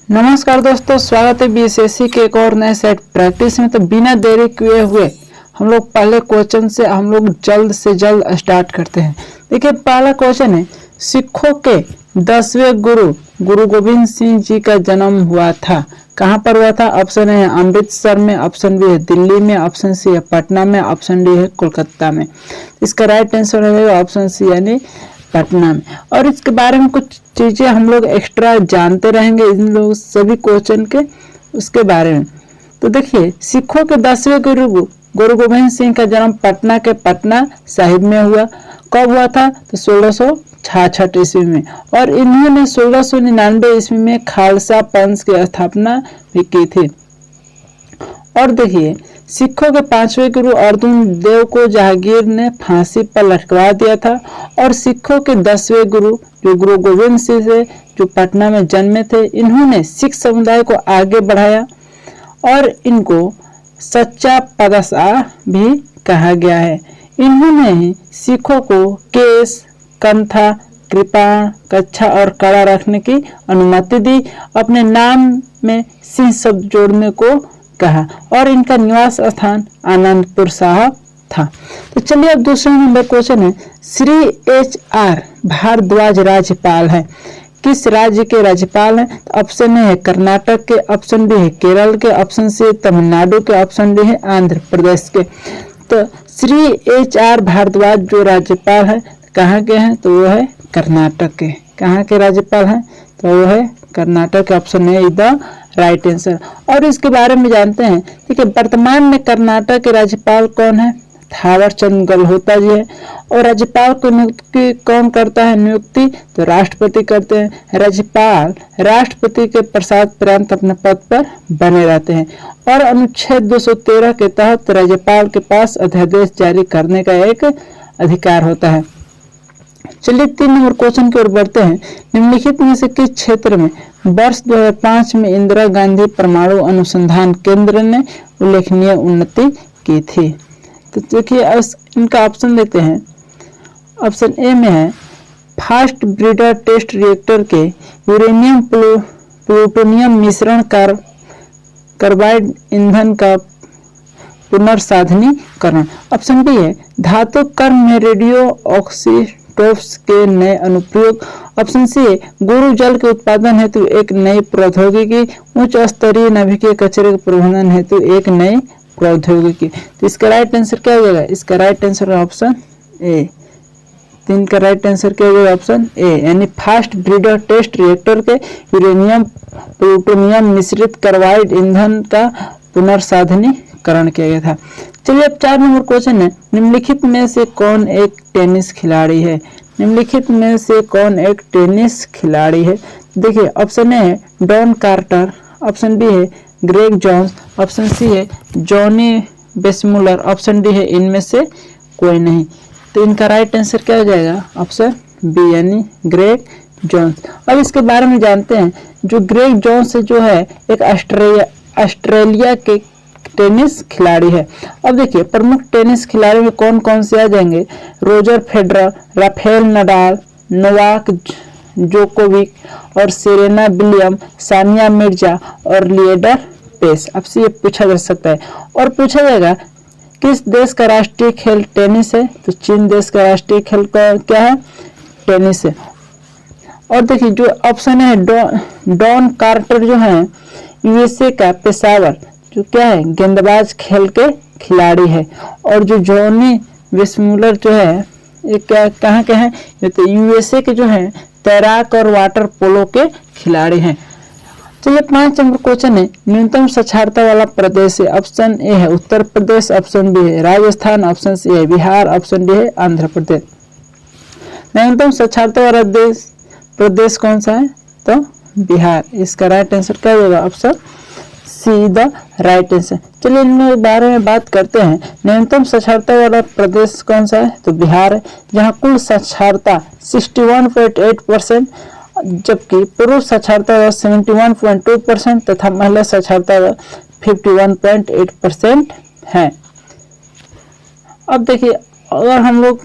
नमस्कार दोस्तों, स्वागत है बीएसएससी के एक और नए सेट प्रैक्टिस में। तो बिना देरी किए हुए हम लोग पहले क्वेश्चन से हम लोग जल्द से जल्द स्टार्ट करते हैं। देखिए, पहला क्वेश्चन है, सिखों के 10वें गुरु गुरु गोविंद सिंह जी का जन्म हुआ था। कहाँ पर हुआ था? ऑप्शन ए है अमृतसर में, ऑप्शन बी है दिल्ली में, ऑप्शन सी है पटना में, ऑप्शन डी है कोलकाता में। इसका राइट आंसर है ऑप्शन सी यानी पटना में। और इसके बारे में कुछ चीजें हम लोग एक्स्ट्रा जानते रहेंगे इन लोग सभी क्वेश्चन के उसके बारे में। तो देखिए, सिखों के 10वें गुरु गुरु गोविंद सिंह का जन्म पटना के पटना साहिब में हुआ। कब हुआ था? तो 1666 ईस्वी में। और इन्होंने 1699 ईस्वी में खालसा पंथ की स्थापना भी की थी। और देखिए, सिखों के 5वें गुरु अर्जुन देव को जहांगीर ने फांसी पर लटकवा दिया था। और सिखों के 10वें गुरु जो गुरु गोविंद सिंह से जो पटना में जन्मे थे, इन्होंने सिख समुदाय को आगे बढ़ाया और इनको सच्चा पातशाह भी कहा गया है। इन्होंने सिखों को केस, कंथा, कृपाण, कच्छा और कड़ा रखने की अनुमति दी। अपने नाम में सिंह शब्द जोड़ने को कहा और इनका निवास स्थान आनंदपुर साहब था। तो चलिए, अब दूसरा नंबर क्वेश्चन है, श्री HR भारद्वाज राज्यपाल है। किस राज्य के राज्यपाल हैं? तो ऑप्शन ए है कर्नाटक के, ऑप्शन बी है केरल के, ऑप्शन सी तमिलनाडु के, ऑप्शन डी है आंध्र प्रदेश के। तो श्री HR भारद्वाज जो राज्यपाल है कहाँ के हैं? तो वो है कर्नाटक के। कहाँ के राज्यपाल हैं? तो वो है Karnataka. Option A the right answer. और इसके बारे में जानते हैं। ठीक है, वर्तमान में कर्नाटक के राज्यपाल कौन है? थावर चंद गहलोत जी है। और राज्यपाल को नियुक्ति कौन करता है? नियुक्ति तो राष्ट्रपति करते हैं। राज्यपाल राष्ट्रपति के पश्चात अपने पद पर बने रहते हैं। और अनुच्छेद 213 के तहत राज्यपाल के पास अध्यादेश जारी करने का एक अधिकार होता है। चलिए, 3 नंबर क्वेश्चन की ओर बढ़ते हैं। निम्नलिखित में से किस क्षेत्र में वर्ष 2005 में इंदिरा गांधी परमाणु अनुसंधान केंद्र ने उल्लेखनीय उन्नति की थी? तो देखिए, इनका ऑप्शन देते हैं। ऑप्शन ए में है फास्ट ब्रीडर टेस्ट रिएक्टर के यूरेनियम प्लूटोनियम मिश्रण कार्बाइड ईंधन का पुनर्साधनीकरण। ऑप्शन बी है धातु कर्म में रेडियो ऑक्सीटोप्स के नए अनुप्रयोग। ऑप्शन सी है गुरु जल के उत्पादन हेतु एक नई प्रौद्योगिकी। उच्च स्तरीय नाभिकीय कचरे के प्रबंधन हेतु एक नई प्रौद्योगिकी। तो इसका राइट आंसर क्या हो जाएगा? इसका राइट आंसर ऑप्शन ए। 3 का राइट आंसर क्या हो जाएगा? ऑप्शन ए, यानी फास्ट ब्रीडर टेस्ट रिएक्टर के यूरेनियम प्लूटोनियम मिश्रित कार्बाइड ईंधन का पुनर्साधनीकरण किया गया था। चलिए, अब 4 नंबर क्वेश्चन है, निम्नलिखित में से कौन एक टेनिस खिलाड़ी है? निम्नलिखित में से कौन एक टेनिस खिलाड़ी है? देखिए, ऑप्शन ए है डॉन कार्टर, ऑप्शन बी है ग्रेग जॉन्स, ऑप्शन सी है जॉनी वेसमुलर, ऑप्शन डी है इनमें से कोई नहीं। तो इनका राइट आंसर क्या हो जाएगा? ऑप्शन बी, यानी ग्रेग जॉन्स। अब इसके बारे में जानते हैं। जो ग्रेग जॉन्स जो है एक ऑस्ट्रेलिया के टेनिस खिलाड़ी है। अब देखिए, प्रमुख टेनिस खिलाड़ी में कौन कौन से आ जाएंगे? Roger Federer, Rafael Nadal, Novak Djokovic और सेरेना विलियम, सानिया मिर्जा और लिएंडर पेस। अब से ये पूछा जा सकता है। और पूछा जाएगा किस देश का राष्ट्रीय खेल टेनिस है? तो चीन देश का राष्ट्रीय खेल क्या है? टेनिस है। और देखिए, जो ऑप्शन है डॉन कार्टर जो है USA का पेशावर जो क्या है गेंदबाज खेल के खिलाड़ी है। और जो जॉनी वेसमुलर जो है ये क्या कहाँ के हैं? ये तो USA के जो है तैराक और वाटर पोलो के खिलाड़ी हैं। चलिए, 5 नंबर क्वेश्चन है, न्यूनतम साक्षरता वाला प्रदेश है। ऑप्शन ए है उत्तर प्रदेश, ऑप्शन बी है राजस्थान, ऑप्शन सी है बिहार, ऑप्शन डी है आंध्र प्रदेश। न्यूनतम साक्षरता वाला प्रदेश कौन सा है? तो बिहार। इसका राइट आंसर क्या होगा? Option see the right answer. चलिए, इन बारे में बात करते हैं। न्यूनतम साक्षरता वाला प्रदेश कौन सा है? तो बिहार है, जहाँ कुल साक्षरता 61.8%, जबकि पुरुष साक्षरता 71.2% तथा महिला साक्षरता 51.8% है। अब देखिए, अगर हम लोग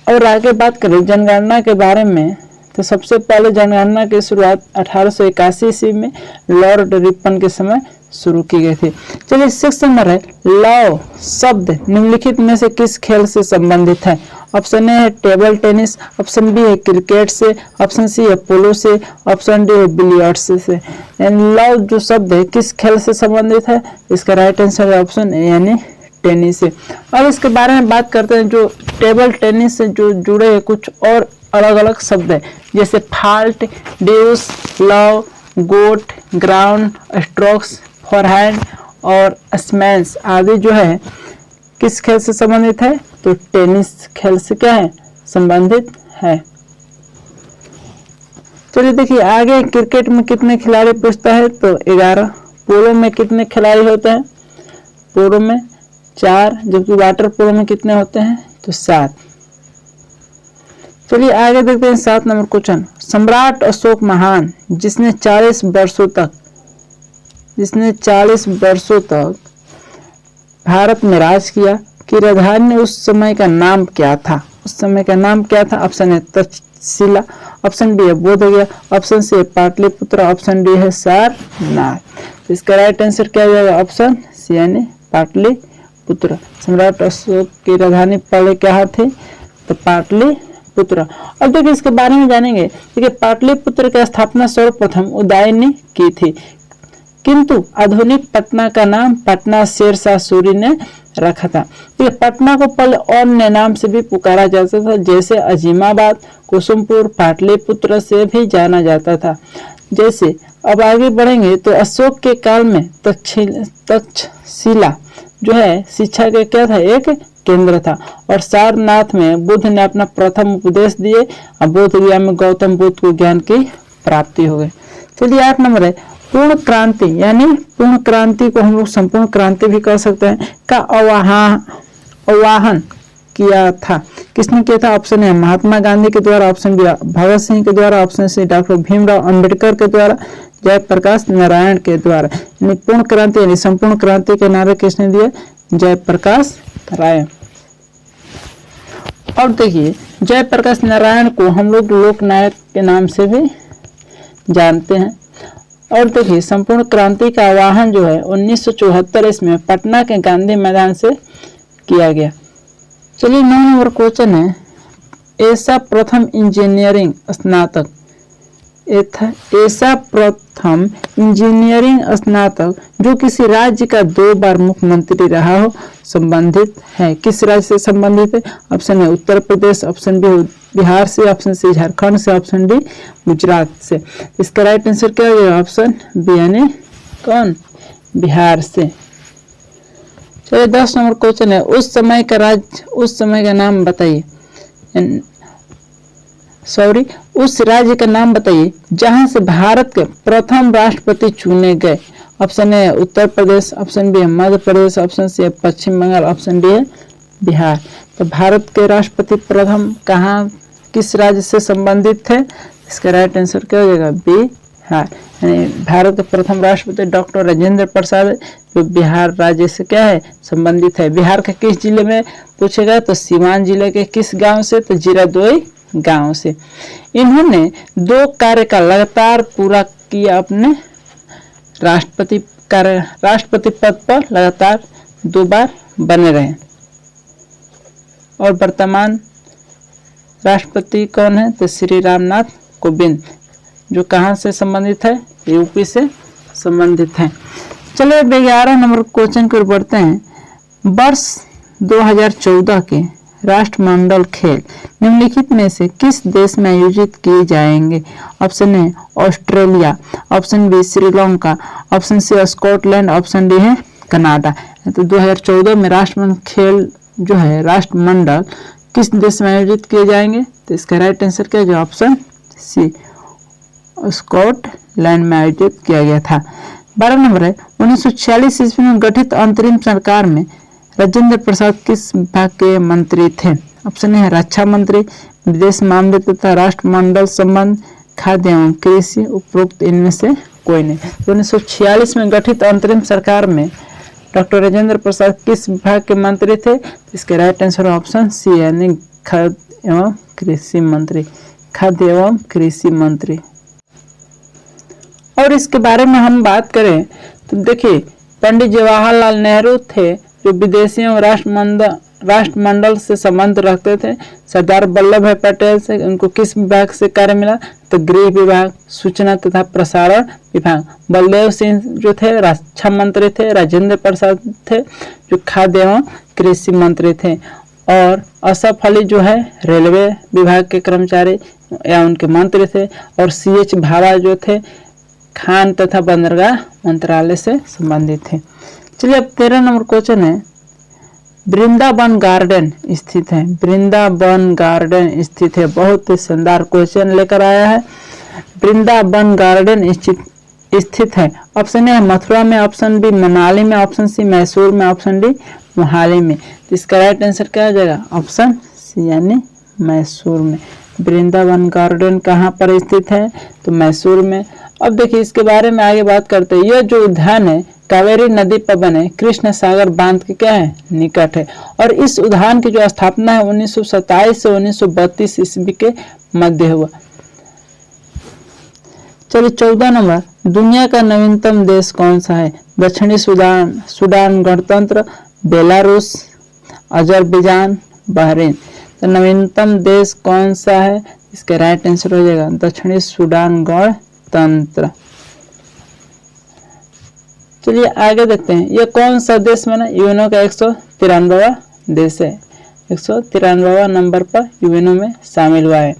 और आगे बात करें जनगणना के बारे में, तो सबसे पहले जनगणना की शुरुआत 1881 ईस्वी में लॉर्ड रिपन के समय शुरू की गई थी। चलिए 6 नंबर है, लव शब्द निम्नलिखित में से किस खेल से संबंधित है? ऑप्शन ए है टेबल टेनिस, ऑप्शन बी है क्रिकेट से, ऑप्शन सी है पोलो से, ऑप्शन डी है बिलियर्ड्स से। लव जो शब्द है किस खेल से संबंधित है? इसका राइट आंसर है ऑप्शन ए यानी टेनिस से। अब इसके बारे में बात करते हैं, जो टेबल टेनिस से जो जुड़े कुछ और अलग अलग शब्द है, जैसे फाल्ट, ड्यूस, लव, गोट, ग्राउंड, स्ट्रोक्स, फॉरहैंड और स्मैश आदि जो है किस खेल से संबंधित है? तो टेनिस खेल से क्या है? संबंधित है। चलिए देखिए आगे, क्रिकेट में कितने खिलाड़ी पूछता है? तो 11। पोलो में कितने खिलाड़ी होते हैं? पोलो में 4, जबकि वाटर पोलो में कितने होते हैं? तो 7। चलिए आगे देखते हैं 7 नंबर क्वेश्चन। सम्राट अशोक महान जिसने 40 वर्षों तक भारत में राज किया की राजधानी उस समय का नाम क्या था? उस समय का नाम क्या था? ऑप्शन है तक्षशिला, ऑप्शन बी है बोध गया, ऑप्शन सी है पाटलिपुत्र, ऑप्शन डी है सारनाथ। इसका राइट आंसर क्या हो जाएगा? ऑप्शन सी यानी पाटलिपुत्र। सम्राट अशोक की राजधानी पहले क्या थी? तो पाटलिपुत्र। अब देखिए इसके बारे में जानेंगे। देखिए पाटलिपुत्र की स्थापना सर्वप्रथम उदयनी की थी, किंतु आधुनिक पटना का नाम पटना शेरशाह सूरी ने रखा था। देखिए पटना को पहले अन्य नाम से भी पुकारा जाता था, जैसे अजीमाबाद, कुसुमपुर, पाटलिपुत्र से भी जाना जाता था। जैसे अब आगे बढ़ेंगे तो अशोक के काल में तक्षशिला जो है शिक्षा के क्या था? एक केंद्र था। और सारनाथ में बुद्ध ने अपना प्रथम उपदेश दिए और बोध गया में गौतम बुद्ध को ज्ञान की प्राप्ति हो गई। चलिए 8 नंबर है, पूर्ण क्रांति यानी पूर्ण क्रांति को हम लोग संपूर्ण क्रांति भी कर सकते हैं का आह्वान किया था। किसने किया था? ऑप्शन है महात्मा गांधी के द्वारा, ऑप्शन बी भगत सिंह के द्वारा, option C doctor Bhimrao Ambedkar के द्वारा, जयप्रकाश नारायण के द्वारा। यानी पूर्ण क्रांति यानी संपूर्ण क्रांति के नारे किसने दिए? जयप्रकाश नारायण। और देखिए जयप्रकाश नारायण को हम लोग लोकनायक के नाम से भी जानते हैं। और देखिए संपूर्ण क्रांति का आह्वान जो है 1974 इसमें पटना के गांधी मैदान से किया गया। चलिए 9 नंबर क्वेश्चन है, ऐसा प्रथम इंजीनियरिंग स्नातक जो किसी राज्य का 2 बार मुख्यमंत्री रहा हो संबंधित है? किस राज्य से संबंधित है? ऑप्शन है उत्तर प्रदेश, ऑप्शन बी बिहार से, ऑप्शन सी झारखंड से, ऑप्शन डी गुजरात से। इसका राइट आंसर क्या होगा? ऑप्शन बी यानी कौन? बिहार से। चलिए 10 नंबर क्वेश्चन है, उस समय का नाम बताइए। उस राज्य का नाम बताइए जहां से भारत के प्रथम राष्ट्रपति चुने गए। Option A Uttar Pradesh, option B है मध्य प्रदेश, ऑप्शन सी है पश्चिम बंगाल, ऑप्शन डी है बिहार। तो भारत के राष्ट्रपति प्रथम किस राज्य से संबंधित थे? इसका राइट आंसर क्या हो जाएगा? बिहार। यानी भारत के प्रथम राष्ट्रपति डॉक्टर राजेंद्र प्रसाद जो बिहार राज्य से क्या है? संबंधित है। बिहार के किस जिले में पूछेगा? तो सीवान जिले के किस गांव से? तो जीरादोई गांव से। इन्होंने 2 कार्यकाल लगातार पूरा किया, अपने राष्ट्रपति पद पर लगातार 2 बार बने रहे। और वर्तमान राष्ट्रपति कौन है? तो श्री रामनाथ कोविंद, जो कहां से संबंधित है? यूपी से संबंधित है। चलिए 11 नंबर क्वेश्चन की ओर बढ़ते हैं। वर्ष 2014 के राष्ट्रमंडल खेल निम्नलिखित में से किस देश में आयोजित किए जाएंगे? ऑप्शन है Australia, option B Sri Lanka, option C Scotland, option D है कनाडा। तो 2014 में राष्ट्रमंडल खेल जो है राष्ट्रमंडल किस देश में आयोजित किए जाएंगे? तो इसका राइट आंसर क्या है? ऑप्शन सी स्कॉटलैंड में आयोजित किया गया था। 12 नंबर है, 1946 ईस्वी में गठित अंतरिम सरकार में राजेंद्र प्रसाद किस विभाग के मंत्री थे? ऑप्शन है रक्षा मंत्री, विदेश मामले तथा राष्ट्रमंडल संबंध, खाद्य एवं कृषि, उपरोक्त इनमें से कोई नहीं। 1946 में गठित अंतरिम सरकार में डॉक्टर राजेंद्र प्रसाद किस विभाग के मंत्री थे? इसके राइट आंसर ऑप्शन सी यानी खाद्य एवं कृषि मंत्री। खाद्य एवं कृषि मंत्री। और इसके बारे में हम बात करें तो देखिए, पंडित जवाहरलाल नेहरू थे जो विदेशियों राष्ट्रमंडल से संबंध रखते थे। सरदार वल्लभ भाई पटेल से उनको किस विभाग से कार्य मिला, तो गृह विभाग, सूचना तथा प्रसारण विभाग। बलदेव सिंह जो थे रक्षा मंत्री थे। राजेंद्र प्रसाद थे जो खाद्य एवं कृषि मंत्री थे। और असफ अली जो है रेलवे विभाग के कर्मचारी या उनके मंत्री थे। और CH भाभा जो थे खान तथा बंदरगाह मंत्रालय से संबंधित थे। चलिए अब 13 नंबर क्वेश्चन है, वृंदावन गार्डन स्थित है। वृंदावन गार्डन स्थित है। बहुत ही शानदार क्वेश्चन लेकर आया है। वृंदावन गार्डन स्थित है। ऑप्शन ए मथुरा में, ऑप्शन बी मनाली में, ऑप्शन सी मैसूर में, ऑप्शन डी मोहाली में। तो इसका राइट आंसर क्या हो जाएगा, ऑप्शन सी यानी मैसूर में। वृंदावन गार्डन कहाँ पर स्थित है, तो मैसूर में। अब देखिए इसके बारे में आगे बात करते हैं। यह जो उद्यान है कावेरी नदी पर बने कृष्ण सागर बांध के क्या है, निकट है। और इस उद्यान की जो स्थापना है 1927 से 1932 ईस्वी के मध्य हुआ। चलिए 14 नंबर, दुनिया का नवीनतम देश कौन सा है। दक्षिणी सूडान गणतंत्र, बेलारूस, अजरबैजान, बहरीन। तो नवीनतम देश कौन सा है, इसका राइट आंसर हो जाएगा दक्षिणी सूडान गणतंत्र। चलिए आगे देखते हैं, यह कौन सा देश बना, यूएनओ का 193वां देश है। 193वां नंबर पर यूएनओ में शामिल हुआ है।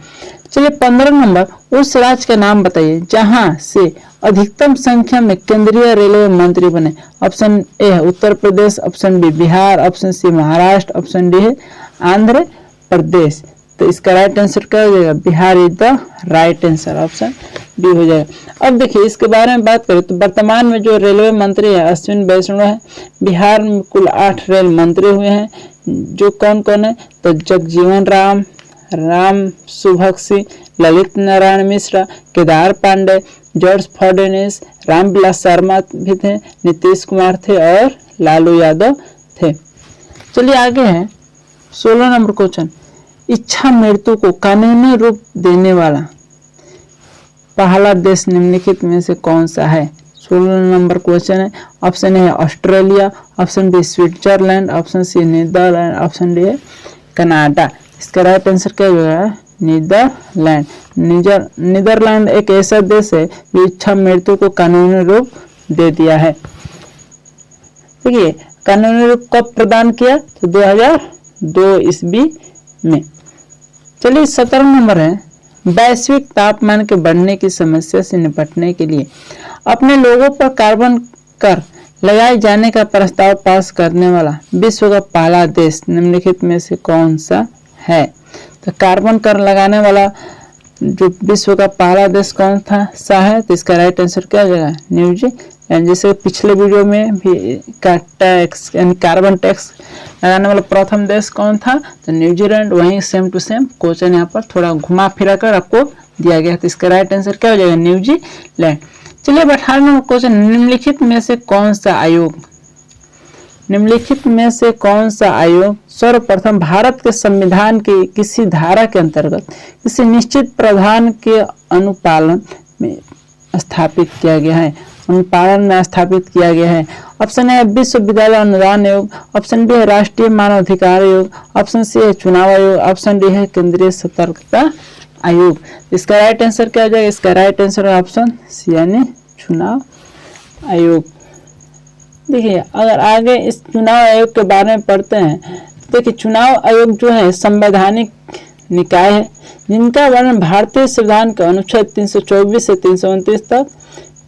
चलिए 15 नंबर, उस राज्य का नाम बताइए जहां से अधिकतम संख्या में केंद्रीय रेलवे मंत्री बने। ऑप्शन ए है Uttar Pradesh, option B Bihar, option C Maharashtra, option D है आंध्र प्रदेश। तो इसका राइट आंसर क्या हो जाएगा, Bihar is the right answer, option D हो जाएगा। अब देखिए इसके बारे में बात करें तो वर्तमान में जो रेलवे मंत्री है अश्विनी वैष्णव है। बिहार में कुल 8 रेल मंत्री हुए हैं, जो कौन कौन है, तो जगजीवन राम, राम सुभग सिंह, ललित नारायण मिश्रा, केदार पांडे, जॉर्ज फर्नांडिस, रामविलास शर्मा भी थे, नीतीश कुमार थे और लालू यादव थे। चलिए आगे है 16 नंबर क्वेश्चन, इच्छा मृत्यु को कानूनी रूप देने वाला पहला देश निम्नलिखित में से कौन सा है। 16 नंबर क्वेश्चन है। ऑप्शन ए है Australia, option B Switzerland, option C Netherland, option D है कनाडा। इसका राइट आंसर क्या होगा, नीदरलैंड। नीदरलैंड एक ऐसा देश है जो इच्छा मृत्यु को कानूनी रूप दे दिया है। देखिए कानूनी रूप कब प्रदान किया, तो 2002 ईस्वी में। चलिए 17 नंबर है, वैश्विक तापमान के बढ़ने की समस्या से निपटने के लिए अपने लोगों पर कार्बन कर लगाए जाने का प्रस्ताव पास करने वाला विश्व का पहला देश निम्नलिखित में से कौन सा है। तो कार्बन कर लगाने वाला जो विश्व का पहला देश कौन सा है, तो इसका राइट आंसर क्या हो जाएगा, न्यूजीलैंड। जैसे पिछले वीडियो में भी का टैक्स यानी कार्बन टैक्स लगाने वाला प्रथम देश कौन था, तो न्यूजीलैंड। वहीं सेम टू सेम क्वेश्चन यहाँ पर थोड़ा घुमा फिरा कर आपको दिया गया, तो इसका राइट आंसर क्या हो जाएगा, न्यूजीलैंड। चलिए 18 नंबर क्वेश्चन, निम्नलिखित में से कौन सा आयोग, निम्नलिखित में से कौन सा आयोग सर्वप्रथम भारत के संविधान की किसी धारा के अंतर्गत किसी निश्चित प्रावधान के अनुपालन में स्थापित किया गया है, अनुपालन में स्थापित किया गया है। ऑप्शन ए विश्वविद्यालय अनुदान आयोग, ऑप्शन बी है राष्ट्रीय मानव अधिकार आयोग, ऑप्शन सी है चुनाव आयोग, ऑप्शन डी है केंद्रीय सतर्कता आयोग। इसका राइट आंसर क्या हो जाएगा, इसका राइट आंसर है ऑप्शन सी यानी चुनाव आयोग। देखिए अगर आगे इस चुनाव आयोग के बारे में पढ़ते हैं, देखिए चुनाव आयोग जो है संवैधानिक निकाय है जिनका वर्णन भारतीय संविधान के अनुच्छेद 324 से 329 तक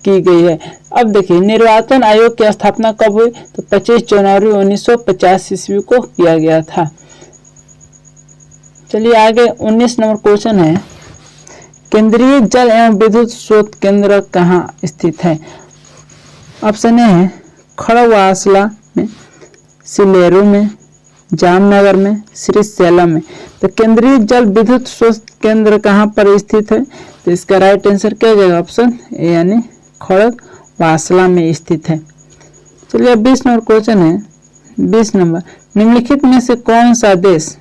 की गई है। अब देखिए निर्वाचन आयोग की स्थापना कब हुई, तो 25 जनवरी 1950 ईस्वी को किया गया था। चलिए आगे 19 नंबर क्वेश्चन है, केंद्रीय जल एवं विद्युत स्रोत केंद्र कहाँ स्थित है। ऑप्शन ए है खड़गवासला में, सिलेरू में, जामनगर में, श्रीशैलम में। तो केंद्रीय जल विद्युत स्रोत केंद्र कहाँ पर स्थित है, तो इसका राइट आंसर क्या हो जाएगा, ऑप्शन ए यानी खड़गवासला में स्थित है। चलिए 20 नंबर क्वेश्चन है, 20 नंबर, निम्नलिखित में से कौन सा देश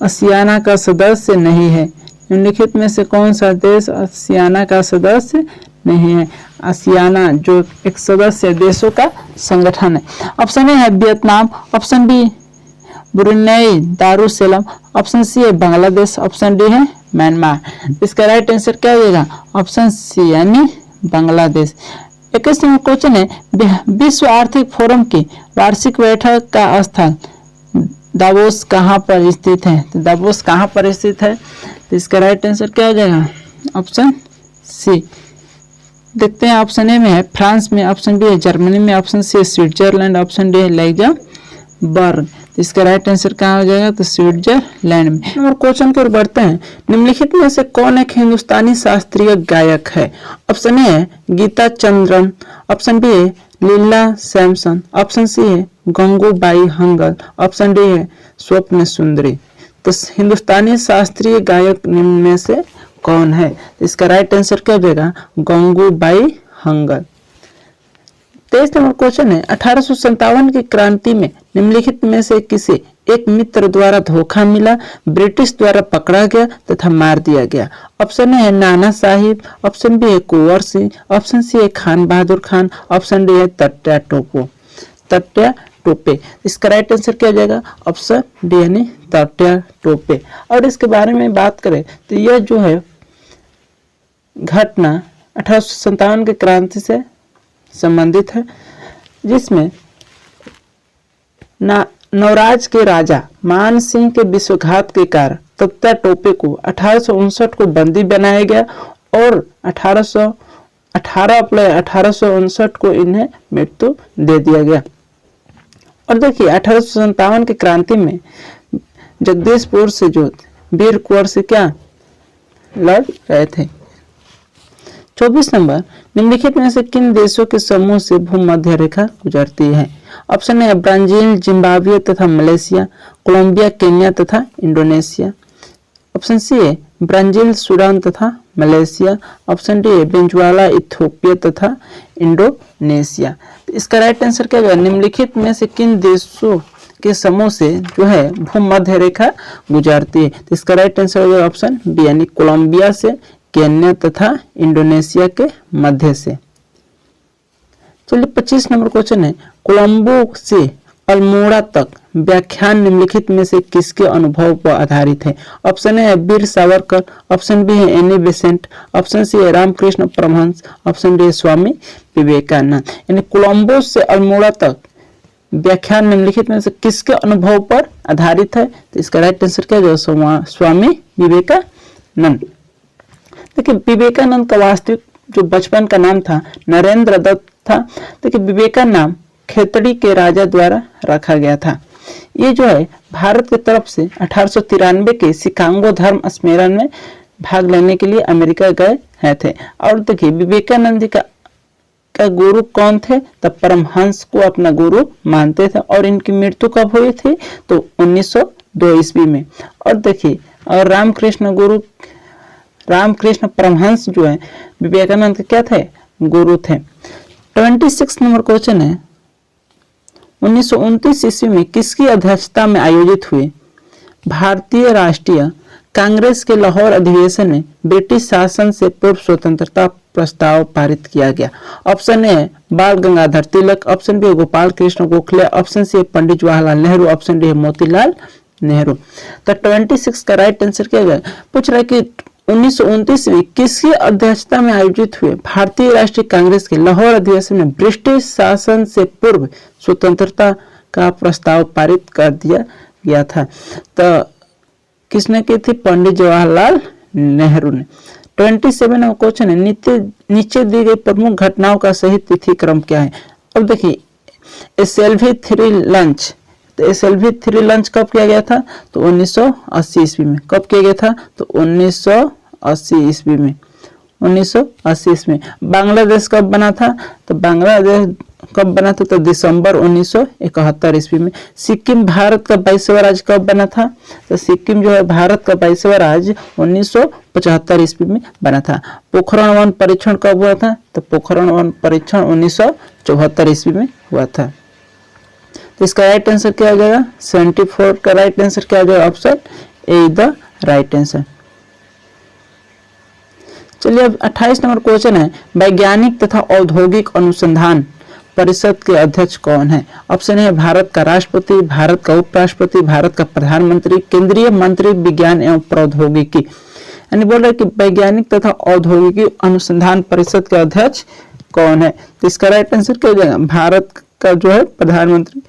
आसियाना का सदस्य नहीं है। निम्नलिखित में से कौन सा देश आसियाना का सदस्य नहीं है? आसियाना जो एक सदस्य देशों का संगठन है। ऑप्शन ए है Vietnam, option B Brunei Darussalam, option C है बांग्लादेश, ऑप्शन डी है म्यांमार। इसका राइट आंसर क्या हो जाएगा? ऑप्शन सी यानी बांग्लादेश। 21 नंबर क्वेश्चन है विश्व आर्थिक फोरम की वार्षिक बैठक का स्थल दावोस कहाँ पर स्थित है? तो दावोस कहाँ पर स्थित है? तो इसका राइट आंसर क्या हो जाएगा? Option C. देखते हैं ऑप्शन ए में है फ्रांस में, ऑप्शन बी है जर्मनी में, ऑप्शन सी है स्विट्जरलैंड, ऑप्शन डी है लग्जमबर्ग। तो इसका राइट आंसर कहाँ हो जाएगा? तो स्विट्जरलैंड में। और क्वेश्चन की ओर बढ़ते हैं। निम्नलिखित में से कौन एक हिंदुस्तानी शास्त्रीय गायक है? ऑप्शन ए है गीता चंद्रन, ऑप्शन बी है लीला सैमसन, ऑप्शन सी है गंगूबाई हंगल, ऑप्शन डी है स्वप्न सुंदरी। तो हिंदुस्तानी शास्त्रीय गायक निम्न में से कौन है? इसका राइट आंसर क्या हो जाएगा? गंगूबाई हंगल। 23 नंबर क्वेश्चन है 1857 की क्रांति में निम्नलिखित में से किसे एक मित्र द्वारा धोखा मिला, ब्रिटिश द्वारा पकड़ा गया तथा मार दिया गया? ऑप्शन ए है नाना साहिब, ऑप्शन बी है कुंवर सिंह, ऑप्शन सी है खान बहादुर खान, ऑप्शन डी है तट्या टोपे। इसका राइट आंसर क्या हो जाएगा? ऑप्शन डी यानी तट्या टोपे। और इसके बारे में बात करें तो यह जो है घटना 1857 की क्रांति से संबंधित है, जिसमें नवराज के राजा मान सिंह के विश्वघात के कारण तत्या टोपे को 1859 को बंदी बनाया गया और 18 अप्रैल 1859 को इन्हें मृत्यु दे दिया गया। और देखिए 1857 की क्रांति में जगदीशपुर से जो वीर कुंवर से क्या लड़ रहे थे। 24 नंबर निम्नलिखित में से किन देशों के समूह से भूमध्य रेखा गुजरती है? ऑप्शन है ब्राजील, जिम्बाब्वे तथा मलेशिया, कोलंबिया, केन्या तथा इंडोनेशिया। ऑप्शन सी है ब्राजील, सूडान तथा मलेशिया, ऑप्शन डी है वेनेजुएला, इथियोपिया तथा इंडोनेशिया। इसका राइट आंसर क्या होगा? निम्नलिखित में से किन देशों के समूह से जो है भूमध्य रेखा गुजरती है? तो इसका राइट आंसर होगा ऑप्शन बी यानी कोलंबिया से, केन्या तथा इंडोनेशिया के मध्य से। चलिए 25 नंबर क्वेश्चन है कोलंबो से अल्मोड़ा तक व्याख्यान निम्नलिखित में से किसके अनुभव पर आधारित है? ऑप्शन ए है वीर सावरकर, ऑप्शन बी है एनी बेसेंट, ऑप्शन सी है रामकृष्ण परमहंस, ऑप्शन डी है स्वामी विवेकानंद। यानी कोलंबो से अल्मोड़ा तक व्याख्यान निम्नलिखित में से किसके अनुभव पर आधारित है? तो इसका राइट आंसर क्या है? स्वामी विवेकानंद। देखिए विवेकानंद का वास्तविक जो बचपन का नाम था नरेंद्र दत्त था। देखिए विवेकानंद नाम खेतड़ी के राजा द्वारा रखा गया था। ये जो है भारत की तरफ से 1893 के शिकागो धर्म सम्मेलन में भाग लेने के लिए अमेरिका गए हैं थे। और देखिए विवेकानंद जी का गुरु कौन थे? तब परमहंस को अपना गुरु मानते थे। और इनकी मृत्यु कब हुई थी? तो 1902 ईस्वी में। और देखिए और रामकृष्ण परमहंस जो है विवेकानंद के क्या थे? गुरु थे। 26 नंबर क्वेश्चन है 1929 ईस्वी में किसकी अध्यक्षता में आयोजित हुए भारतीय राष्ट्रीय कांग्रेस के लाहौर अधिवेशन में ब्रिटिश शासन से पूर्व स्वतंत्रता प्रस्ताव पारित किया गया? Option A Bal Gangadhar Tilak, option B Gopal Krishna Gokhale, option C Pandit Jawaharlal Nehru, option D Motilal Nehru. तो 26 का राइट आंसर क्या है? पूछ रहा है कि 1929 में किसकी अध्यक्षता में आयोजित हुए भारतीय राष्ट्रीय कांग्रेस के लाहौर अधिवेशन में ब्रिटिश शासन से पूर्व स्वतंत्रता का प्रस्ताव पारित कर दिया गया था? तो किसने की थी? पंडित जवाहरलाल नेहरू ने। 27 नंबर क्वेश्चन है नीचे दी गई प्रमुख घटनाओं का सही तिथि क्रम क्या है? अब देखिए SLV 3 लंच, तो SLV 3 लंच कब किया गया था? तो 1980 ईस्वी में। कब किया गया था? तो 1980 ईस्वी में। 1980 ईस्वी में। बांग्लादेश कब बना था? तो बांग्लादेश कब बना था? तो दिसंबर 1971 ईस्वी में। सिक्किम भारत का 22वां राज्य कब बना था? तो सिक्किम जो है भारत का 22वां राज्य 1975 ईस्वी में बना था। पोखरण 1 परीक्षण कब हुआ था? तो पोखरण 1 परीक्षण 1974 ईस्वी में हुआ था। तो इसका राइट आंसर क्या हो जाएगा? 74 का राइट आंसर क्या हो जाएगा? Option A the right answer. चलिए अब 28 नंबर क्वेश्चन है, वैज्ञानिक तथा औद्योगिक अनुसंधान परिषद के अध्यक्ष कौन है? ऑप्शन है भारत का राष्ट्रपति, भारत का उपराष्ट्रपति, भारत का प्रधानमंत्री, केंद्रीय मंत्री विज्ञान एवं प्रौद्योगिकी। यानी बोल रहे कि वैज्ञानिक तथा औद्योगिकी अनुसंधान परिषद के अध्यक्ष कौन है? तो इसका राइट आंसर क्या हो जाएगा? भारत का जो है प्रधानमंत्री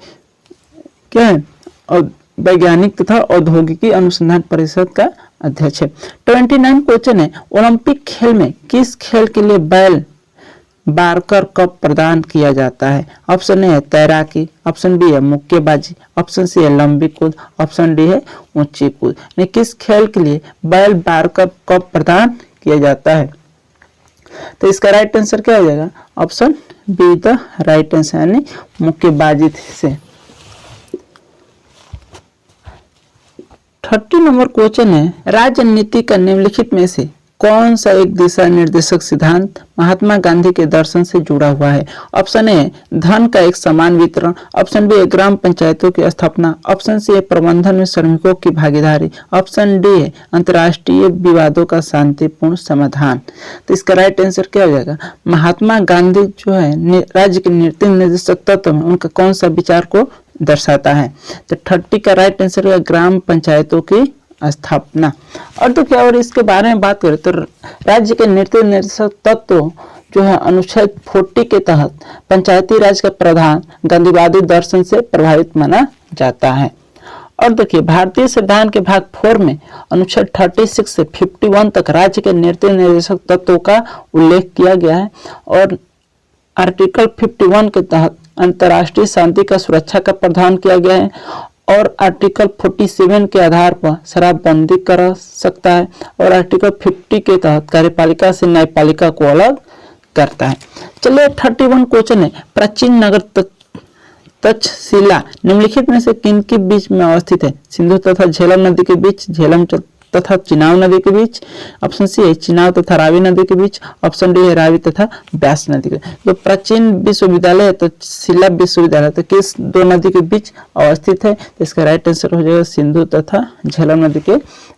क्या है? और वैज्ञानिक तथा औद्योगिकी अनुसंधान परिषद का अध्यक्ष है। 29 क्वेश्चन है, ओलंपिक खेल में किस खेल के लिए बैल बारकर कप प्रदान किया जाता है? ऑप्शन ए है तैराकी, ऑप्शन बी है मुक्केबाजी, ऑप्शन सी है लंबी कूद, ऑप्शन डी है ऊंची कूद। यानी किस खेल के लिए बैल बारकर कप प्रदान किया जाता है? तो इसका राइट आंसर क्या हो जाएगा? Option be the right answer, यानी मुक्केबाजी से। 30 नंबर क्वेश्चन है, राजनीति का निम्नलिखित में से कौन सा एक दिशा निर्देशक सिद्धांत महात्मा गांधी के दर्शन से जुड़ा हुआ है? ऑप्शन ए धन का एक समान वितरण, ऑप्शन बी ग्राम पंचायतों की स्थापना, ऑप्शन सी प्रबंधन में श्रमिकों की भागीदारी, ऑप्शन डी है अंतर्राष्ट्रीय विवादों का शांतिपूर्ण समाधान। तो इसका राइट आंसर क्या हो जाएगा? महात्मा गांधी जो है राज्य के नीति निर्देशक तत्व में उनका कौन सा विचार को दर्शाता है? तो 30 का राइट आंसर है ग्राम पंचायतों की स्थापना। और तो क्या, और इसके बारे में बात करें तो राज्य के नीति निर्देशक तत्व जो है अनुच्छेद 40 के तहत पंचायती राज का प्रावधान गांधीवादी दर्शन से प्रभावित माना जाता है। और देखिए भारतीय संविधान के भाग 4 में अनुच्छेद 36 से 51 तक राज्य के नीति निर्देशक तत्वों का उल्लेख किया गया है। और आर्टिकल 51 के तहत अंतर्राष्ट्रीय शांति का सुरक्षा का प्रावधान किया गया है। और आर्टिकल 47 के आधार पर शराबबंदी कर सकता है। और आर्टिकल 50 के तहत कार्यपालिका से न्यायपालिका को अलग करता है। चलिए 31 क्वेश्चन है, प्राचीन नगर तक्षशिला निम्नलिखित में से किन के बीच में अवस्थित है? सिंधु तथा झेलम नदी के बीच, झेलम तथा चिनाब नदी के बीच, ऑप्शन सी है चिनाब तथा रावी नदी के बीच, ऑप्शन डी है रावी तथा ब्यास नदी के। तो प्राचीन विश्वविद्यालय है तो शिला विश्वविद्यालय तो किस दो नदी के बीच अवस्थित है? तो इसका राइट आंसर हो जाएगा सिंधु तथा झेलम नदी के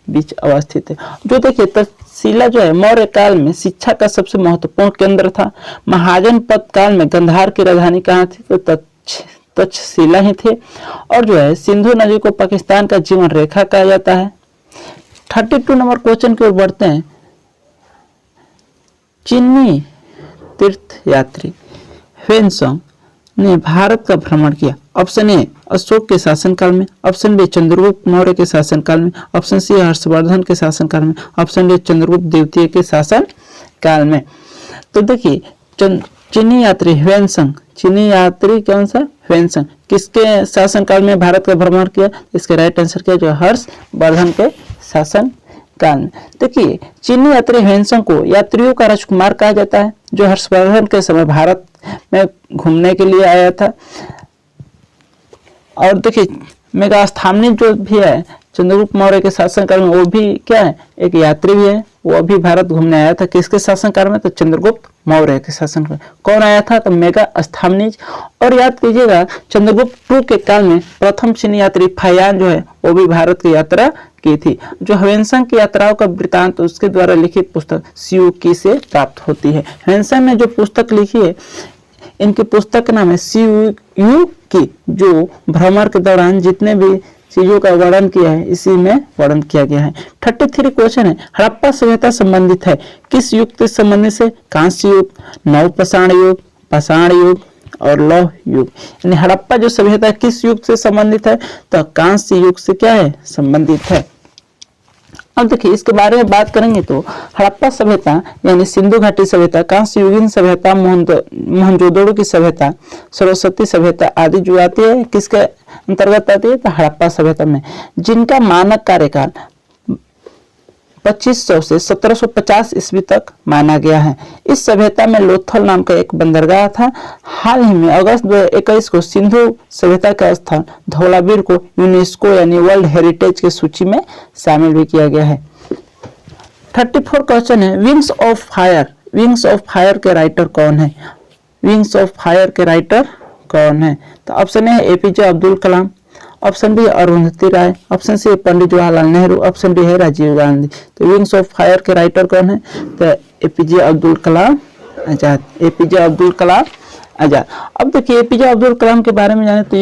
बीच अवस्थित है। जो देखिए तक्षशिला जो है मौर्य काल में शिक्षा का सबसे महत्वपूर्ण केंद्र था। महाजनपद काल में गंधार की राजधानी कहाँ थी? तो तक्षशिला ही थे। और जो है सिंधु नदी को पाकिस्तान का जीवन रेखा कहा जाता है। 32 नंबर क्वेश्चन की ओर बढ़ते हैं। चीनी तीर्थयात्री ह्वेनसांग ने भारत का भ्रमण किया। ऑप्शन ए अशोक के शासनकाल में, ऑप्शन बी चंद्रगुप्त मौर्य के शासनकाल में, ऑप्शन सी हर्षवर्धन के शासनकाल में, ऑप्शन डी चंद्रगुप्त द्वितीय के शासनकाल में। तो देखिए चीनी यात्री ह्वेनसांग, चीनी यात्री कौन सा? ह्वेनसांग किसके शासनकाल में भारत का भ्रमण किया? इसके राइट आंसर क्या जो हर्षवर्धन के शासन काल में। देखिए चीनी यात्री ह्वेनसांग को यात्रियों का राजकुमार कहा जाता है, जो हर्षवर्धन के समय भारत में घूमने के लिए आया था। और देखिए मेगास्थानीय जो भी है चंद्रगुप्त मौर्य के शासनकाल में, वो भी क्या है? एक यात्री भी है, वो अभी भारत घूमने आया था। किसके शासनकाल में? तो चंद्रगुप्त मौर्य के शासनकाल। कौन आया था? तो मेगास्थानीज। और याद कीजिएगा चंद्रगुप्त II के काल में प्रथम चीनी यात्री फायान जो है वो भी भारत की यात्रा की थी। जो ह्वेनसांग की यात्राओं का वृत्तांत उसके द्वारा लिखित पुस्तक सियुकी से प्राप्त होती है। ह्वेनसांग ने जो पुस्तक लिखी है, इनकी पुस्तक का नाम है सियुकी, जो भ्रमण के दौरान जितने भी चीजों का वर्णन किया है इसी में वर्णन किया गया है। 33 क्वेश्चन है, हड़प्पा सभ्यता संबंधित है किस युग से संबंधित से? कांस्य युग, नवपाषाण युग, पाषाण युग और लौह युग। यानी हड़प्पा जो सभ्यता किस युग से संबंधित है? तो कांस्य युग से क्या है? संबंधित है। अब देखिए इसके बारे में बात करेंगे तो हड़प्पा सभ्यता यानी सिंधु घाटी सभ्यता, कांस्य युगीन सभ्यता, मोहनजोदड़ो की सभ्यता, सरस्वती सभ्यता आदि जो आती है किसके अंतर्गत आती है? तो हड़प्पा सभ्यता में, जिनका मानक कार्यकाल 2500 से 1750 ईस्वी तक माना गया है। इस सभ्यता में लोथल नाम का एक बंदरगाह था। हाल ही में अगस्त 2021 को सिंधु सभ्यता का स्थान धौलावीर को यूनेस्को यानी वर्ल्ड हेरिटेज की सूची में शामिल भी किया गया है। 34 क्वेश्चन है, wings of fire, wings of fire के राइटर कौन है? विंग्स ऑफ फायर के राइटर कौन है? तो ऑप्शन है APJ Abdul Kalam, option B Arundhati राय, option C Pandit Jawaharlal Nehru, option D है राजीव गांधी। तो विंग्स ऑफ फायर के राइटर कौन है? तो एपीजे अब्दुल कलाम आजाद, एपीजे अब्दुल कलाम आजाद। अब देखिए एपीजे अब्दुल कलाम के बारे में जाने तो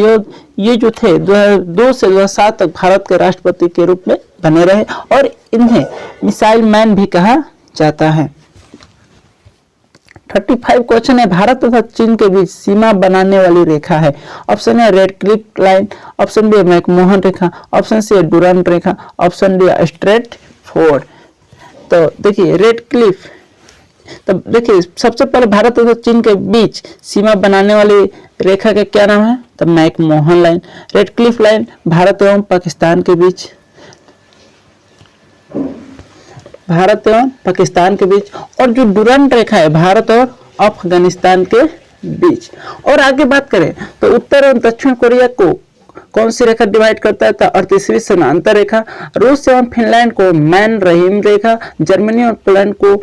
ये जो थे 2002 से 2007 तक भारत के राष्ट्रपति के रूप में बने रहे और इन्हें मिसाइल मैन भी कहा जाता है। 35 क्वेश्चन है। भारत तथा चीन के बीच सीमा बनाने वाली रेखा है। ऑप्शन है Radcliffe line, option B McMahon रेखा, ऑप्शन सी डुरांड रेखा, ऑप्शन डी स्ट्रेट फोर्ड। तो देखिए रेड क्लिफ, तब देखिए सबसे पहले भारत तथा चीन के बीच सीमा बनाने वाली रेखा का क्या नाम है? तो McMahon line. Red Cliff line Bharat एवं पाकिस्तान के बीच, भारत एवं पाकिस्तान के बीच। और जो डुरांड रेखा है भारत और अफगानिस्तान के बीच। और आगे बात करें तो उत्तर एवं दक्षिण कोरिया को कौन सी रेखा डिवाइड करता है? तो 38वीं समांतर रेखा। रूस एवं फिनलैंड को मैन रहीम रेखा, जर्मनी और पोलैंड को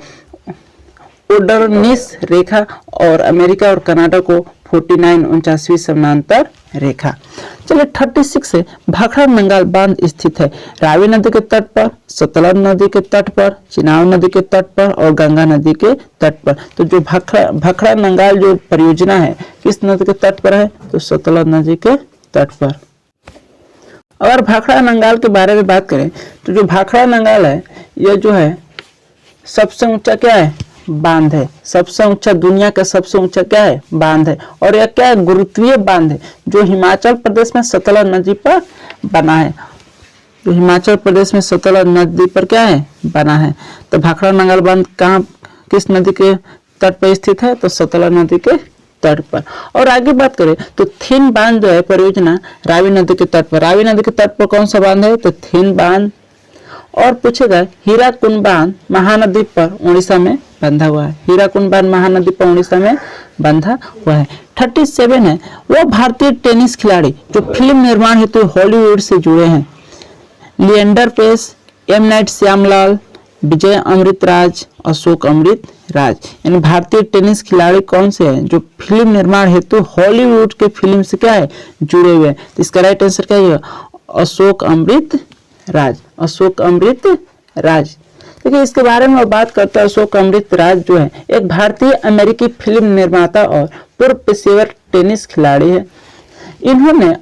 ओडरनिस रेखा और अमेरिका और कनाडा को 49वीं समांतर रेखा। चलिए 36 से भाखड़ा नंगाल बांध स्थित है। रावी नदी के तट पर, सतलज नदी के तट पर, चिनाब नदी के तट पर और गंगा नदी के तट पर। तो जो भाखड़ा नंगाल जो परियोजना है किस नदी के तट पर है? तो सतलज नदी के तट पर। अगर भाखड़ा नंगाल के बारे में बात करें तो जो भाखड़ा नंगाल है यह जो है सबसे ऊंचा क्या है? बांध है। सबसे ऊंचा, दुनिया का सबसे ऊंचा क्या है? बांध है। और यह क्या है? गुरुत्वीय बांध है जो हिमाचल प्रदेश में सतलज नदी पर बना है। जो हिमाचल प्रदेश में सतलज नदी पर क्या है? बना है। तो भाखड़ा नंगाल बांध कहाँ, किस नदी के तट पर स्थित है? तो सतलज नदी के तट पर। और आगे बात करें तो थिन बांध जो है परियोजना रावी नदी के तट पर। रावी नदी के तट पर कौन सा बांध है? तो थिन बांध। और पूछेगा हीराकुंड बांध महानदी पर उड़ीसा में बंधा हुआ है। हीराकुंड बांध महानदी पर उड़ीसा में बंधा हुआ है। 37 है वो भारतीय टेनिस खिलाड़ी जो फिल्म निर्माण हेतु हॉलीवुड से जुड़े हैं। Leander Paes, M Night Shyamalan, Vijay Amritraj, Ashok Amritraj. यानी भारतीय टेनिस खिलाड़ी कौन से हैं जो फिल्म निर्माण हेतु हॉलीवुड के फिल्म से क्या है? जुड़े हुए हैं। तो इसका राइट आंसर क्या है? अशोक अमृतराज, अशोक अमृतराज। देखिए इसके बारे में बात करते हैं। अशोक अमृतराज जो है एक भारतीय अमेरिकी फिल्म निर्माता और पूर्व पेशेवर टेनिस खिलाड़ी है। इन्होंने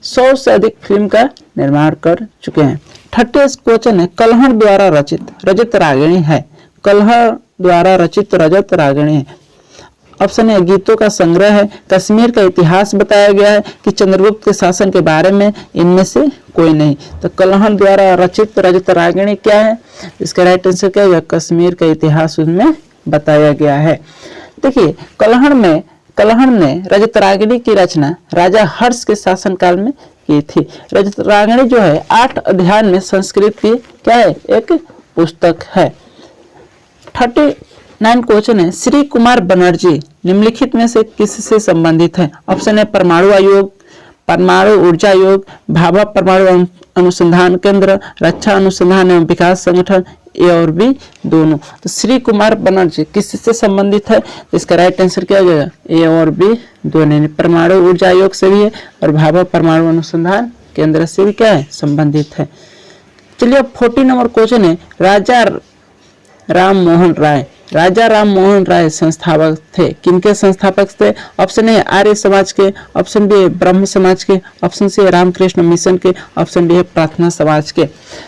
100 से अधिक फिल्म का निर्माण कर चुके हैं। 38 क्वेश्चन है। कल्हण द्वारा रचित रजत रागिणी है। कल्हण द्वारा रचित रजत रागिणी है। ऑप्शन है गीतों का संग्रह है, कश्मीर का इतिहास बताया गया है कि चंद्रगुप्त के शासन के बारे में, इनमें से कोई नहीं। तो कल्हण द्वारा रचित रजत रागिणी क्या है? इसका राइट आंसर क्या है? कश्मीर का इतिहास उसमें बताया गया है। देखिए कल्हण ने रजत रागिणी की रचना राजा हर्ष के शासनकाल में की थी। रजत रागिणी जो है 8 अध्याय में संस्कृत की क्या है? एक पुस्तक है। 39 क्वेश्चन है। श्री कुमार बनर्जी निम्नलिखित में से किससे संबंधित है? ऑप्शन है परमाणु आयोग, परमाणु ऊर्जा आयोग, भाभा परमाणु अनुसंधान केंद्र, रक्षा अनुसंधान एवं विकास संगठन, ए और बी दोनों। तो श्री कुमार बनर्जी किससे संबंधित है? तो इसका राइट आंसर क्या हो जाएगा? ए और बी दोनों। परमाणु ऊर्जा आयोग से भी है और भाभा परमाणु अनुसंधान केंद्र से भी क्या है? संबंधित है। चलिए अब 40 नंबर क्वेश्चन है। राजा राम मोहन राय, राजा राम मोहन राय संस्थापक थे। किनके संस्थापक थे? ऑप्शन ए आर्य समाज के, ऑप्शन बी ब्रह्म समाज के, ऑप्शन सी रामकृष्ण मिशन के, ऑप्शन डी है प्रार्थना समाज के।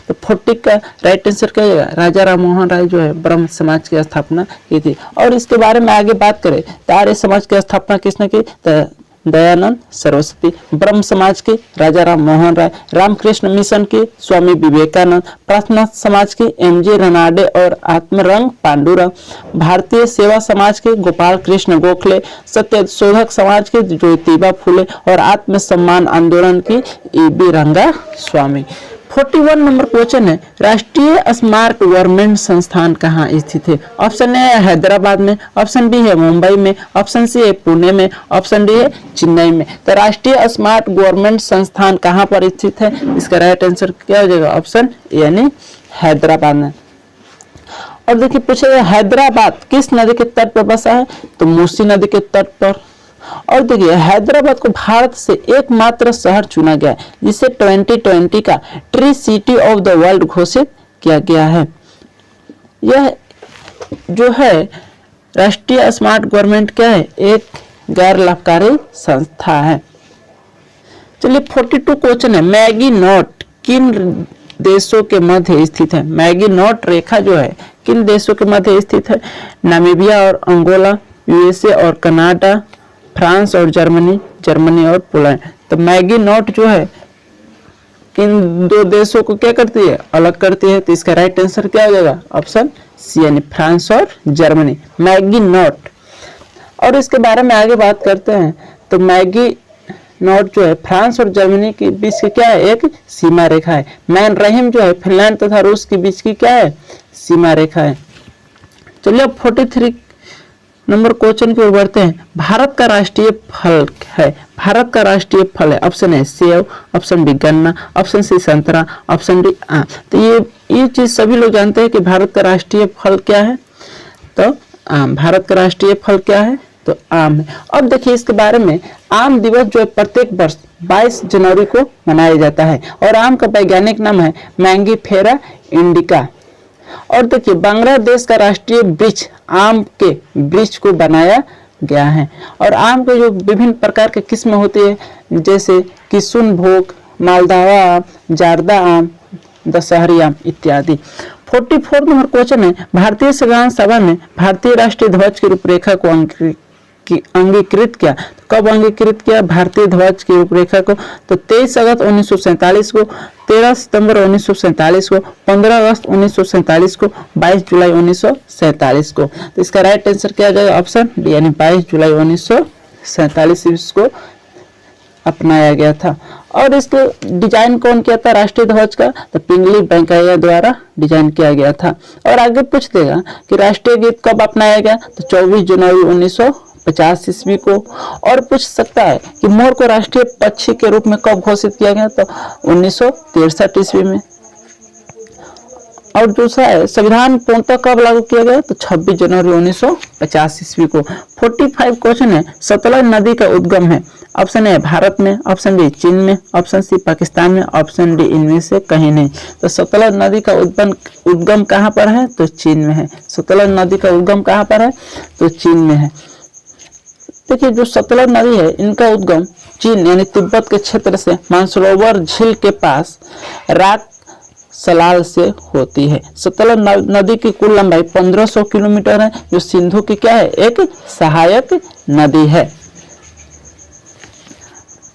तो 40 का राइट आंसर क्या है? राजा राम मोहन राय जो है ब्रह्म समाज की स्थापना की थी। और इसके बारे में आगे बात करें तो आर्य समाज की स्थापना किसने की? तो दयानंद सरस्वती। ब्रह्म समाज की राजा राम मोहन राय, रामकृष्ण मिशन की स्वामी विवेकानंद, प्रार्थना समाज की एमजी रनाडे और आत्मरंग पांडुरंग, भारतीय सेवा समाज के गोपाल कृष्ण गोखले, सत्य शोधक समाज के ज्योतिबा फुले और आत्म सम्मान आंदोलन की ईबी रंगा स्वामी। 41 नंबर क्वेश्चन है। राष्ट्रीय स्मारक गवर्नमेंट संस्थान कहाँ स्थित है? ऑप्शन ए है हैदराबाद में, ऑप्शन बी है मुंबई में, ऑप्शन सी है पुणे में, ऑप्शन डी है चेन्नई में। तो राष्ट्रीय स्मारक गवर्नमेंट संस्थान कहाँ पर स्थित है? इसका राइट आंसर क्या हो जाएगा? ऑप्शन ए यानी हैदराबाद में। और देखिए पूछेगा हैदराबाद किस नदी के तट पर बसा है? तो मूसी नदी के तट पर। और देखिए हैदराबाद को भारत से एकमात्र शहर चुना गया है जिसे 2020 का tree city of the world घोषित किया गया है। यह जो है राष्ट्रीय स्मार्ट गवर्नमेंट क्या है, एक गैर लाभकारी संस्था है। चलिए 42 क्वेश्चन है, मैगी नॉट किन देशों के मध्य स्थित है? मैगी नॉट रेखा जो है किन देशों के मध्य स्थित है? नामीबिया और अंगोला, यूएसए और कनाडा, फ्रांस और जर्मनी, जर्मनी और पोलैंड। तो मैगी नॉट जो है किन दो देशों को क्या करती है, अलग करती है। तो इसका राइट आंसर क्या हो जाएगा, ऑप्शन सी यानी फ्रांस और जर्मनी, मैगी नॉट। और इसके बारे में आगे बात करते हैं। तो मैगी नॉट जो है फ्रांस और जर्मनी के बीच की क्या है, एक सीमा रेखा है। मैन रहीम जो है फिनलैंड तथा रूस के बीच की क्या है, सीमा रेखा है। चलिए अब 43 नंबर क्वेश्चन की ओर बढ़ते हैं। भारत का राष्ट्रीय फल है, भारत का राष्ट्रीय फल है। ऑप्शन ए सेब, ऑप्शन बी गन्ना, ऑप्शन सी संतरा, ऑप्शन डी आम। तो ये चीज सभी लोग जानते हैं कि भारत का राष्ट्रीय फल क्या है, तो आम। भारत का राष्ट्रीय फल क्या है, तो आम है। अब देखिए इसके बारे में, आम दिवस जो है प्रत्येक वर्ष 22 जनवरी को मनाया जाता है और आम का वैज्ञानिक नाम है मैंगीफेरा इंडिका। और देखिए बांग्लादेश का राष्ट्रीय वृक्ष आम के वृक्ष को बनाया गया है। और आम के जो विभिन्न प्रकार के किस्म होती है जैसे किशुनभोग, मालदह आम, जारदा आम, दशहरी आम इत्यादि। 44 नंबर क्वेश्चन है, भारतीय संविधान सभा ने भारतीय राष्ट्रीय ध्वज की रूपरेखा को अंगीकृत किया। कब अंगीकृत किया भारतीय ध्वज की रूपरेखा को, तो 23 अगस्त 1947 को, 13 सितंबर 1947 को, 15 अगस्त 1947 को, 22 जुलाई 1947 को। तो इसका राइट आंसर क्या जाएगा, ऑप्शन डी यानी 22 जुलाई 1947 इसको अपनाया गया था। और इसको डिजाइन कौन किया था राष्ट्रीय ध्वज का, तो पिंगली वेंकैया द्वारा डिजाइन किया गया था। और आगे पूछ देगा कि राष्ट्रीय गीत कब अपनाया गया, तो 24 जनवरी 1950 ईस्वी को। और पूछ सकता है कि मोर को राष्ट्रीय पक्षी के रूप में कब घोषित किया गया, तो 1963 ईस्वी में। और दूसरा है संविधान पूर्णतः कब लागू किया गया, तो 26 जनवरी 1950 ईस्वी को। 45 क्वेश्चन है, सतलज नदी का उद्गम है। ऑप्शन ए भारत में, ऑप्शन बी चीन में, ऑप्शन सी पाकिस्तान में, ऑप्शन डी इनमें से कहीं नहीं। तो सतलज नदी का उद्गम कहाँ पर है, तो चीन में है। सतलज नदी का उद्गम कहाँ पर है, तो चीन में है। देखिए जो सतलज नदी है इनका उद्गम चीन यानी तिब्बत के क्षेत्र से मानसरोवर झील के पास राक सलाल से होती है। सतलज नदी की कुल लंबाई 1500 किलोमीटर है, जो सिंधु की क्या है, एक सहायक नदी है।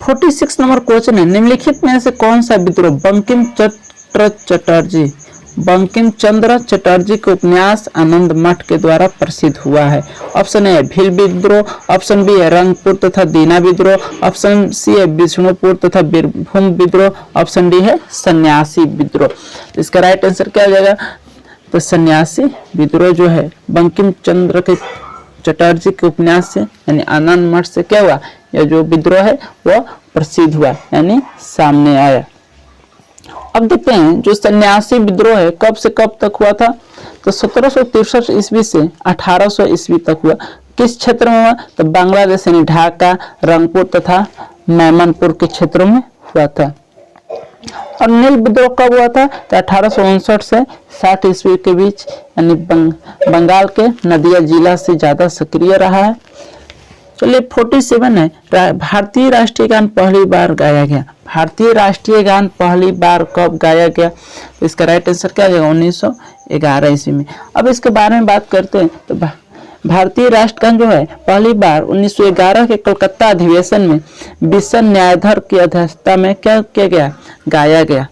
46 नंबर क्वेश्चन है, निम्नलिखित में से कौन सा विद्रोह बंकिम चंद्र चटर्जी के उपन्यास आनंद मठ के द्वारा प्रसिद्ध हुआ है। ऑप्शन ए भील विद्रोह, ऑप्शन बी है रंगपुर तथा दीना विद्रोह, ऑप्शन सी है विष्णुपुर तथा बीरभूम विद्रोह, ऑप्शन डी है सन्यासी विद्रोह। इसका राइट आंसर क्या हो जाएगा, तो सन्यासी विद्रोह जो है बंकिम चंद्र के चटर्जी के उपन्यास से यानी आनंद मठ से क्या हुआ, यह जो विद्रोह है वह प्रसिद्ध हुआ यानी सामने आया। अब देखते हैं जो सन्यासी विद्रोह है कब से कब तक हुआ था, तो 1763 ईस्वी से 1800 ईस्वी तक हुआ। किस क्षेत्र में हुआ, तो बांग्लादेश यानी ढाका, रंगपुर तथा मैमनपुर के क्षेत्रों में हुआ था। और नील विद्रोह कब हुआ था, तो 1859 से 60 ईस्वी के बीच यानी बंगाल के नदिया जिला से ज्यादा सक्रिय रहा है। चलिए 47 है, भारतीय राष्ट्रीय गान पहली बार गाया गया। भारतीय राष्ट्रीय गान पहली बार कब गाया गया, तो इसका राइट आंसर क्या जाएगा, 1911 ईस्वी में। अब इसके बारे में बात करते हैं तो भारतीय राष्ट्रगान जो है पहली बार 1911 के कलकत्ता अधिवेशन में बिशन न्यायाधर की अध्यक्षता में क्या किया गया, गाया गया।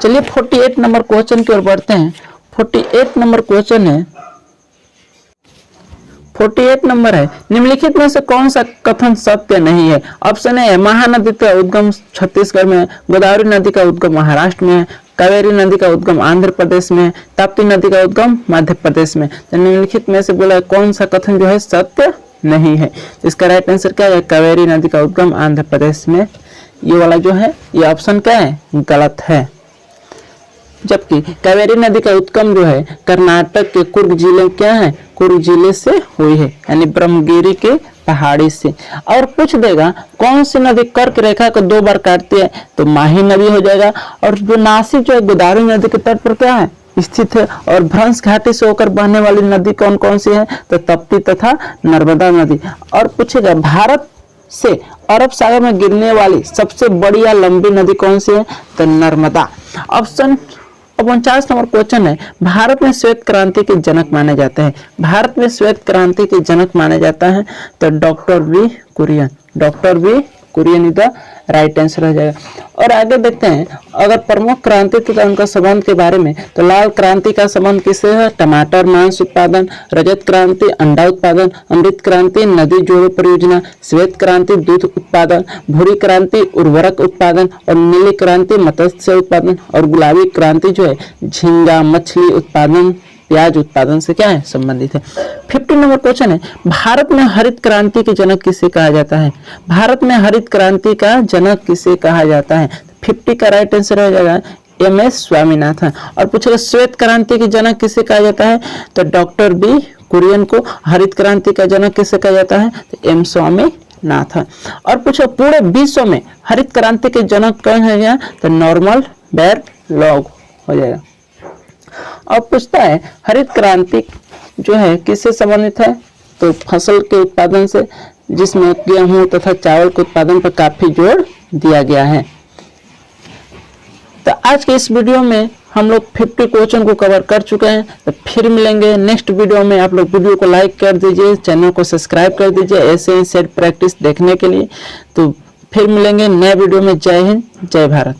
चलिए 48 नंबर क्वेश्चन की ओर बढ़ते हैं। 48 नंबर क्वेश्चन है, 48 नंबर है, निम्नलिखित में से कौन सा कथन सत्य नहीं है। ऑप्शन ए महानदी का उद्गम छत्तीसगढ़ में, गोदावरी नदी का उद्गम महाराष्ट्र में, कावेरी नदी का उद्गम आंध्र प्रदेश में, ताप्ती नदी का उद्गम मध्य प्रदेश में। तो निम्नलिखित में से बोला कौन सा कथन जो है सत्य नहीं है, तो इसका राइट आंसर क्या है, कावेरी नदी का उद्गम आंध्र प्रदेश में। ये वाला जो है ये ऑप्शन क्या है, गलत है। जबकि कावेरी नदी का उद्गम जो है कर्नाटक के कुर्ग जिले क्या है, कुर्ग जिले से हुई है यानी ब्रह्मगिरी के पहाड़ी से। और पूछ देगा कौन सी नदी कर्क रेखा को 2 बार काटती है, तो माही नदी हो जाएगा। और जो नासिक जो है गोदावरी नदी के तट पर क्या है स्थित है। और भ्रंश घाटी से होकर बहने वाली नदी कौन कौन सी है, तो तप्ती तथा नर्मदा नदी। और पूछेगा भारत से अरब सागर में गिरने वाली सबसे बड़ी या लंबी नदी कौन सी है, तो नर्मदा। ऑप्शन 49 नंबर क्वेश्चन है, भारत में श्वेत क्रांति के जनक माने जाते हैं। भारत में श्वेत क्रांति के जनक माने जाता है तो doctor V Kurien. Doctor V Kurien is the right answer हो जाएगा। और आगे देखते हैं अगर प्रमुख क्रांति तथा उनका संबंध के बारे में, तो लाल क्रांति का संबंध किससे है, टमाटर मांस उत्पादन। रजत क्रांति अंडा उत्पादन। अमृत क्रांति नदी जोड़ो परियोजना। श्वेत क्रांति दूध उत्पादन। भूरी क्रांति उर्वरक उत्पादन। और नीली क्रांति मत्स्य उत्पादन। और गुलाबी क्रांति जो है झींगा मछली उत्पादन प्याज उत्पादन से क्या है संबंधित है। 50 नंबर क्वेश्चन है, भारत में हरित क्रांति के जनक किसे कहा जाता है। भारत में हरित क्रांति का जनक किसे कहा जाता है, 50 का राइट आंसर हो जाएगा MS स्वामीनाथन। और पूछेगा श्वेत क्रांति के जनक किसे कहा जाता है, तो डॉक्टर बी कुरियन को। हरित क्रांति का जनक किसे कहा जाता है, तो M स्वामीनाथन। और पूछो पूरे विश्व में हरित क्रांति के जनक कौन है, तो नॉर्मन बोरलॉग हो जाएगा। अब पूछता है हरित क्रांति जो है किससे संबंधित है, तो फसल के उत्पादन से, जिसमें गेहूं तथा चावल के उत्पादन पर काफी जोर दिया गया है। तो आज के इस वीडियो में हम लोग 50 क्वेश्चन को कवर कर चुके हैं। तो फिर मिलेंगे नेक्स्ट वीडियो में। आप लोग वीडियो को लाइक कर दीजिए, चैनल को सब्सक्राइब कर दीजिए ऐसे ही सेट प्रैक्टिस देखने के लिए। तो फिर मिलेंगे नए वीडियो में। जय हिंद जय भारत।